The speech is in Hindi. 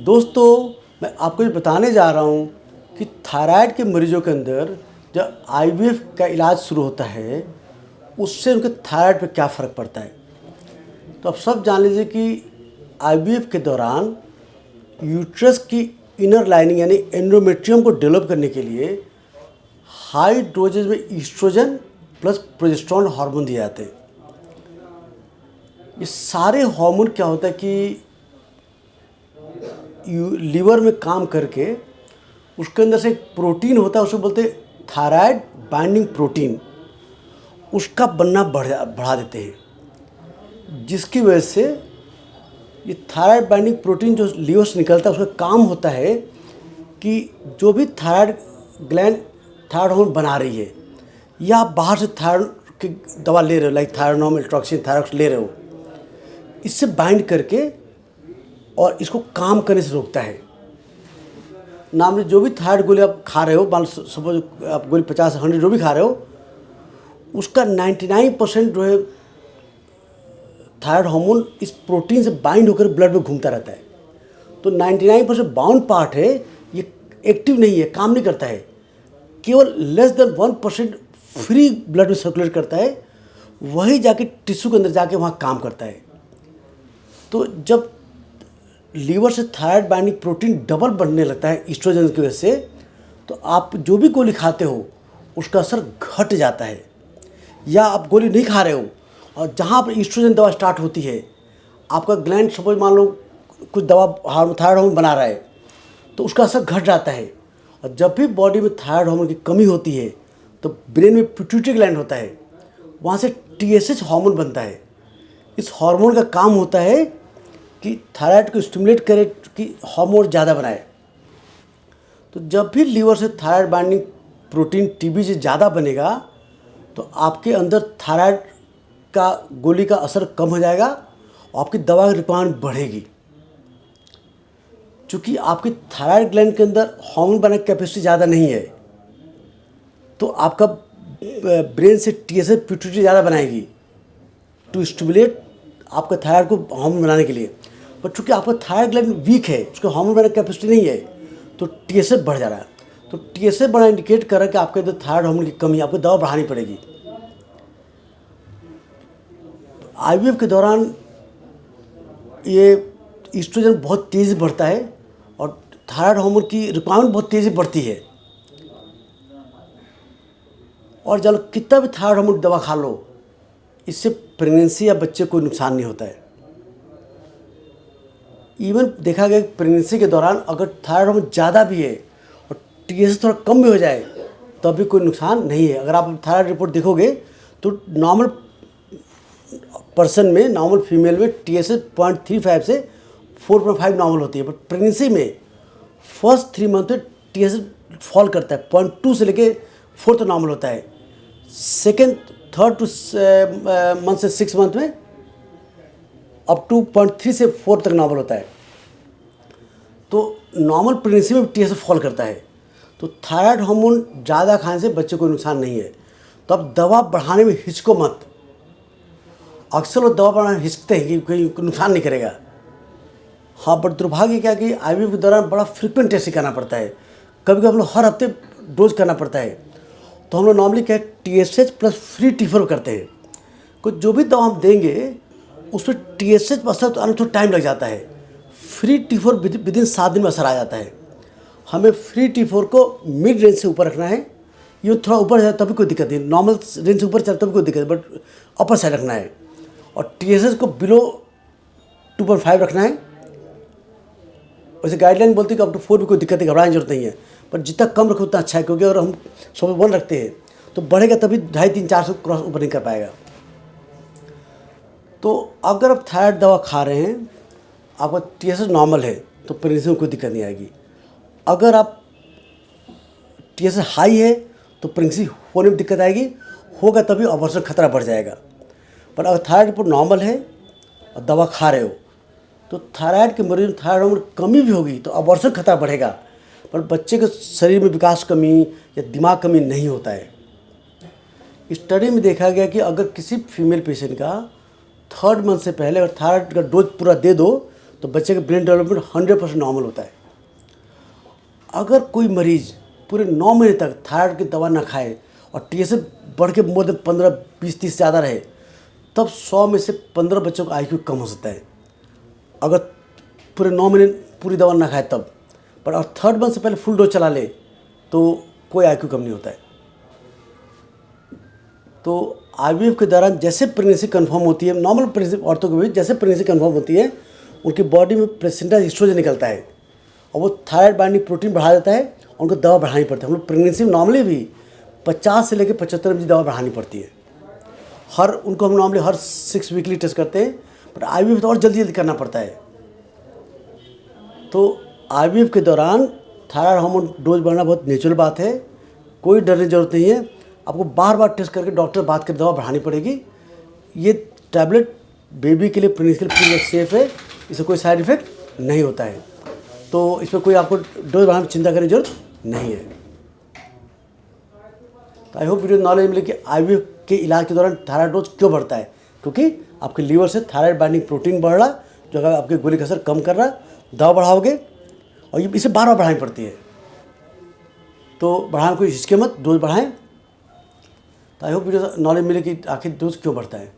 दोस्तों, मैं आपको ये बताने जा रहा हूँ कि थायराइड के मरीजों के अंदर जब आईवीएफ का इलाज शुरू होता है, उससे उनके थायराइड पे क्या फ़र्क पड़ता है। तो आप सब जान लीजिए कि आईवीएफ के दौरान यूट्रस की इनर लाइनिंग यानी एंडोमेट्रियम को डेवलप करने के लिए हाई डोजेज में ईस्ट्रोजन प्लस प्रोजेस्टेरोन हार्मोन दिए जाते हैं। ये सारे हार्मोन क्या होता है कि लीवर में काम करके उसके अंदर से एक प्रोटीन होता है, उसको बोलते हैं थायराइड बाइंडिंग प्रोटीन, उसका बनना बढ़ा देते हैं, जिसकी वजह से ये थायराइड बाइंडिंग प्रोटीन जो लीवर से निकलता है उसका काम होता है कि जो भी थायराइड ग्लैंड थायराइड हार्मोन बना रही है या आप बाहर से थायराइड की दवा ले रहे हो, लाइक थायरानोम, एल्ट्रॉक्सिन, थायरॉक्स ले रहे हो, इससे बाइंड करके और इसको काम करने से रोकता है। नाम जो भी थायराइड गोली आप खा रहे हो, मान सपोज आप गोली 50-100 जो भी खा रहे हो, उसका 99% जो है थायराइड हार्मोन इस प्रोटीन से बाइंड होकर ब्लड में घूमता रहता है। तो 99% बाउंड पार्ट है, ये एक्टिव नहीं है, काम नहीं करता है, केवल लेस देन 1% फ्री ब्लड में सर्कुलेट करता है, वही जाके टिश्यू के अंदर जाके वहाँ काम करता है। तो जब लीवर से थायराइड बाइंडिंग प्रोटीन डबल बनने लगता है ईस्ट्रोजन की वजह से, तो आप जो भी गोली खाते हो उसका असर घट जाता है। या आप गोली नहीं खा रहे हो और जहाँ पर ईस्ट्रोजन दवा स्टार्ट होती है, आपका ग्लैंड सपोज मान लो कुछ दवा थायराइड हार्मोन बना रहा है, तो उसका असर घट जाता है। और जब भी बॉडी में थायराइड हार्मोन की कमी होती है तो ब्रेन में पिट्यूटरी ग्लैंड होता है, वहाँ से टीएसएच हार्मोन बनता है। इस हार्मोन का काम होता है कि थायराइड को स्टिमुलेट करे कि हार्मोन ज़्यादा बनाए। तो जब भी लीवर से थायराइड बाइंडिंग प्रोटीन टीबी से ज़्यादा बनेगा तो आपके अंदर थायराइड का गोली का असर कम हो जाएगा और आपकी दवा की रिक्वायरमेंट बढ़ेगी। चूँकि आपकी थायराइड ग्लैंड के अंदर हार्मोन बनाने की कैपेसिटी ज़्यादा नहीं है, तो आपका ब्रेन से टीएसएच पिट्यूटरी ज़्यादा बनाएगी टू स्टिमुलेट आपका थायराइड को हार्मोन बनाने के लिए। पर चूँकि आपका थायराइड ग्लैंड वीक है, उसको हार्मोन बनाने की कैपेसिटी नहीं है, तो टीएसएच बढ़ जा रहा है। तो टीएसएच बढ़ना इंडिकेट कर रहा है कि आपके अंदर थायराइड हार्मोन की कमी, आपको दवा बढ़ानी पड़ेगी। आईवीएफ के दौरान ये ईस्ट्रोजन बहुत तेज़ी बढ़ता है और थायराइड हार्मोन की रिक्वायरमेंट बहुत तेज़ी बढ़ती है। और जब कितना भी थायराइड हार्मोन की दवा खा लो, इससे प्रेगनेंसी या बच्चे को नुकसान नहीं होता है। इवन देखा गया कि प्रेगनेंसी के दौरान अगर थायराइड हार्मोन ज़्यादा भी है और टीएसएच थोड़ा कम भी हो जाए तो भी कोई नुकसान नहीं है। अगर आप थायराइड रिपोर्ट देखोगे तो नॉर्मल पर्सन में, नॉर्मल फीमेल में टीएसएच 0.35 से 4.5 नॉर्मल होती है, बट प्रेगनेंसी में फर्स्ट 3 मंथ में टीएसएच फॉल करता है, 0.2 से लेके 4 तक नॉर्मल होता है। सेकेंड 3rd to मंथ से 6 मंथ में अप टू 0.3 से 4 तक नॉर्मल होता है। तो नॉर्मल प्रेगनेंसी में टीएसएच फॉल करता है। तो थायराइड हार्मोन ज़्यादा खाने से बच्चे को नुकसान नहीं है। तो अब दवा बढ़ाने में हिचको मत। अक्सर लोग दवा बढ़ाने हिचकते हैं कि कोई नुकसान नहीं करेगा। हाँ, बट दुर्भाग्य क्या कि आईवीएफ के दौरान बड़ा फ्रिक्वेंट टेस्ट करना पड़ता है। कभी कभी हम लोग हर हफ्ते डोज करना पड़ता है। तो हम लोग नॉर्मली क्या टीएसएच प्लस फ्री टी4 करते हैं। कुछ जो भी दवा हम देंगे उसमें टीएसएच असर तो आने थोड़ा टाइम लग जाता है। फ्री टी4 विदिन 7 दिन में असर आ जाता है। हमें फ्री टी4 को मिड रेंज से ऊपर रखना है। ये थोड़ा ऊपर जाए तभी कोई दिक्कत नहीं, नॉर्मल रेंज से ऊपर चलता तभी कोई दिक्कत, बट अपर साइड रखना है। और टीएसएच को बिलो 2.5 रखना है। वैसे गाइडलाइन बोलती है कि अप टू 4 भी कोई दिक्कत नहीं, घबराने की जरूरत नहीं है, पर जितना कम रखो उतना अच्छा है। क्योंकि अगर हम 100 रखते हैं तो बढ़ेगा तभी 2.5-3-400 क्रॉस ऊपर नहीं कर पाएगा। तो अगर आप थायराइड दवा खा रहे हैं, आपका टीएसएच नॉर्मल है, तो प्रेगनेंसी में कोई दिक्कत नहीं आएगी। अगर आप टीएसएच हाई है तो प्रेगनेंसी होने में दिक्कत आएगी, होगा तभी अबॉर्शन खतरा बढ़ जाएगा। पर अगर थायराइड रिपोर्ट नॉर्मल है और दवा खा रहे हो, तो थायराइड के मरीज में थायराइड हार्मोन कमी भी होगी तो अबॉर्शन खतरा बढ़ेगा, पर बच्चे के शरीर में विकास कमी या दिमाग कमी नहीं होता है। स्टडी में देखा गया कि अगर किसी फीमेल पेशेंट का 3rd मंथ से पहले अगर थायराइड का डोज पूरा दे दो तो बच्चे का ब्रेन डेवलपमेंट 100% नॉर्मल होता है। अगर कोई मरीज़ पूरे 9 महीने तक थायराइड की दवा ना खाए और TSH बढ़ के मोर देन 15, 20, 30 ज़्यादा रहे, तब 100 में से 15 बच्चों का IQ कम हो सकता है, अगर पूरे 9 महीने पूरी दवा ना खाए तब। पर और 3rd मंथ से पहले फुल डोज चला ले तो कोई IQ कम नहीं होता है। तो IVF के दौरान जैसे प्रेगनेंसी कंफर्म होती है, नॉर्मल प्रेगनेंसी औरतों को भी जैसे प्रेगनेंसी कंफर्म होती है, उनकी बॉडी में प्लेसेंटा एस्ट्रोजन निकलता है और वो थायराइड बाइंडिंग प्रोटीन बढ़ा देता है और उनको दवा बढ़ानी पड़ती है। हम लोग प्रेगनेंसी में नॉर्मली भी 50 से लेकर 75 mg दवा बढ़ानी पड़ती है। उनको हम नॉर्मली हर 6 वीकली टेस्ट करते हैं, बट IVF तो और जल्दी जल्दी करना पड़ता है। तो IVF के दौरान थायराइड हार्मोन डोज बढ़ाना बहुत नेचुरल बात है, कोई डरने की ज़रूरत नहीं है। आपको बार बार टेस्ट करके डॉक्टर बात कर दवा बढ़ानी पड़ेगी। ये टैबलेट बेबी के लिए, प्रेगनेंसी के लिए पूरी सेफ़ है, इससे कोई साइड इफ़ेक्ट नहीं होता है। तो इसमें कोई आपको डोज बढ़ाने की चिंता करने की जरूरत नहीं है। तो आई होप वीडियो नॉलेज मिले कि IVF के इलाज के दौरान थायराइड डोज क्यों बढ़ता है, क्योंकि आपके लीवर से थायराइड बाइंडिंग प्रोटीन बढ़ रहा, जो अगर आपके गोली का असर कम कर रहा, दवा बढ़ाओगे और ये इसे बार बार बढ़ानी पड़ती है। तो बढ़ाने कोई हिचके मत, डोज बढ़ाएं। तो आई होप वीडियो नॉलेज मिले कि आखिर डोज क्यों बढ़ता है।